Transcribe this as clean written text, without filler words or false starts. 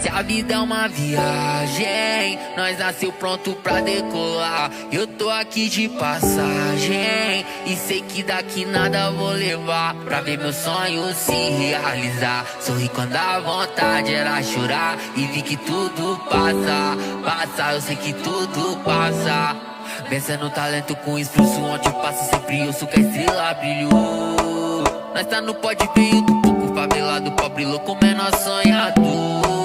Se a vida é uma viagem, nós nasceu pronto pra decolar. Eu tô aqui de passagem e sei que daqui nada vou levar. Pra ver meu sonho se realizar. Sorri quando a vontade era chorar. E vi que tudo passa, passa, eu sei que tudo passa. Pensa no talento com esforço, onde eu passo sempre ouço que a estrela brilhou. Nós tá no pódio, veio do pouco favelado, pobre louco, menor sonhador.